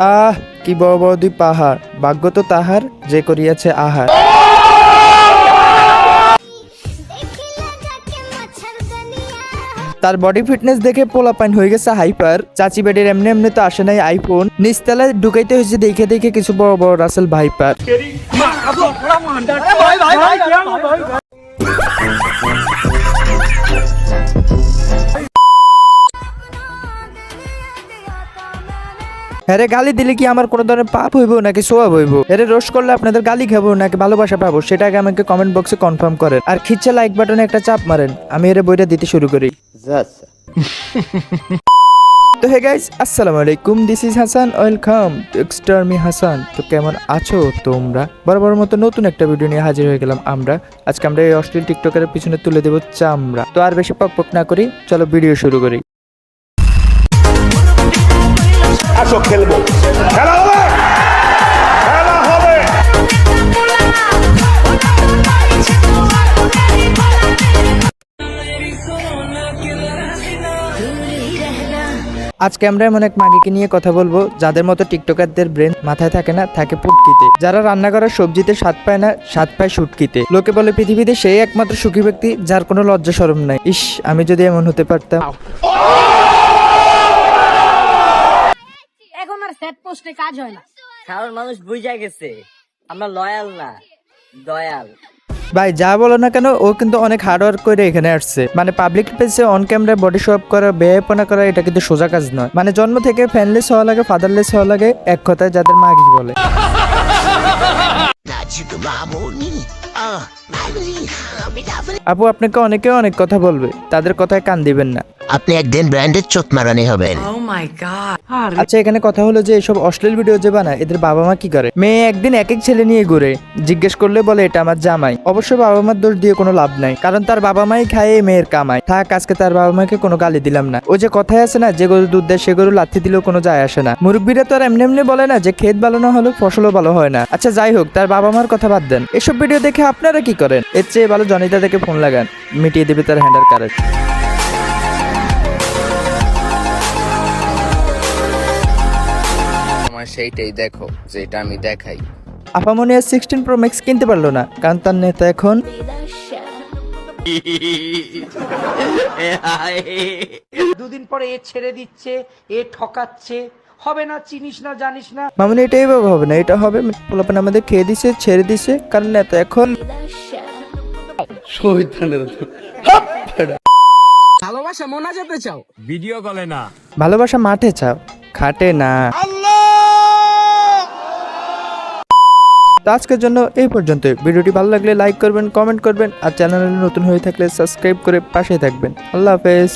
আহ কি বড় বড় দুই পাহাড়, ভাগ্য তো তাহার যে করিয়াছে আহার। তার বডি ফিটনেস দেখে পোলাপাইন হয়ে গেছে হাইপার। চাচি বেডির এমনি এমনি তো আসে নাই আইফোন, নিচতলায় ঢুকাইতে হয়েছে দেখে দেখে কিছু বড় বড় রাসেল ভাইপার। হ্যাঁ, গালি দিলে কি আমার কোনো ধরনের পাপ হইব নাকি সোয়াব হইব? এর রোস্ট করলে আপনাদের গালি খাবো নাকি ভালোবাসা পাবো, সেটা আগে আমাকে কমেন্ট বক্সে কনফার্ম করেন। আর খিচ্ছে লাইক বাটনে একটা চাপ মারেন, আমি এর বইটা দিতে শুরু করি। তো হে গাইস, আসসালামু আলাইকুম, this is Hasan, welcome to এক্সটার me Hasan. তো কেমন আছো তোমরা? বরাবর মতো নতুন একটা ভিডিও নিয়ে হাজির হয়ে গেলাম আমরা। আজকে আমরা এই অশ্লীল টিকটকের পিছনে তুলে দেবো চামড়া। তো আর বেশি পক পক না করি, চলো ভিডিও শুরু করি। আসো খেলবো, খেলা হবে, খেলা হবে। আজকে আমরা এমন এক মাগিকে নিয়ে কথা বলবো যাদের মতো টিকটকারদের ব্রেন মাথায় থাকে না, থাকে পুটকিতে। যারা রান্না করার সবজিতে স্বাদ পায় না, স্বাদ পায় শুটকিতে। লোকে বলে পৃথিবীতে সেই একমাত্র সুখী ব্যক্তি যার কোনো লজ্জা শরম নাই। ইস, আমি যদি এমন হতে পারতাম। এখন আর সেট পোস্টে কাজ হয় না, কারণ মানুষ বুঝা গেছে আমরা লয়াল না, দয়াল। ভাই যা বলো না কেন, ও কিন্তু অনেক হার্ড ওয়ার্ক করে এখানে আসছে। মানে পাবলিক প্লেসে on camera body show up করা, বেয়াপনা করা, এটা কিন্তু সোজা কাজ নয়। মানে জন্ম থেকে ফ্যানলেস হওয়া লাগে, ফাদারলেস হওয়া লাগে, এক কথায় যাদের মাগি বলে। আপু, আপনাকে অনেকে অনেক কথা বলবে, তাদের কথায় কান দিবেন না। আপনি একদিন ব্র্যান্ডের চোট মারানি হবেন। আচ্ছা, এখানে কথা হলো যে এসব অশ্লীল ভিডিও যে বানায়, এদের বাবা মা কি করে? মেয়ে একদিন এক এক ছেলে নিয়ে ঘুরে, জিজ্ঞেস করলে বলে এটা আমার জামাই। অবশ্য বাবা মার দোষ দিয়ে কোনো লাভ নাই, কারণ তার বাবা মাই খায় এই মেয়ের কামাই। থাক, আজকে তার বাবা মাকে কোনো গালি দিলাম না। ওই যে কথায় আছে না, যে গরু দুধ দেয় সে গরু লাথি দিলেও কোনো যায় আসে না। মুরব্বীরা তো আর এমনি এমনি বলে না যে ক্ষেত ভালো না হলেও ফসলও ভালো হয় না। আচ্ছা যাই হোক, তার বাবা মার কথা বাদ দেন। এসব ভিডিও দেখে আপনারা কি করেন? এর চেয়ে ভালো জনিতা দেখে ফোন লাগান, মিটিয়ে দেবে তার হ্যান্ডার কারেন্ট। সেইটাই দেখো যেটা আমি দেখাই। আপামনি আর 16 Pro Max কিনতে পারলো না, কারণ তার নেতা এখন দুদিন পরে এ ছেড়ে দিচ্ছে, এ ঠকাচ্ছে, হবে না, চিনিস না, জানিস না। মামুনি এটা এইভাবে হবে না, এটা হবে। পোলাপান আমাদের খেয়ে দিছে, ছেড়ে দিছে, কারণ নেতা এখন ভালোবাসা মোনাজাতে চাও, ভিডিও কলে না, ভালোবাসা মাঠে চাও, খাটে না। তো আজকের জন্য এই পর্যন্ত। ভিডিওটি ভালো লাগলে লাইক করবেন, কমেন্ট করবেন, আর চ্যানেলে নতুন হয়ে থাকলে সাবস্ক্রাইব করে পাশে থাকবেন। আল্লাহ হাফেজ।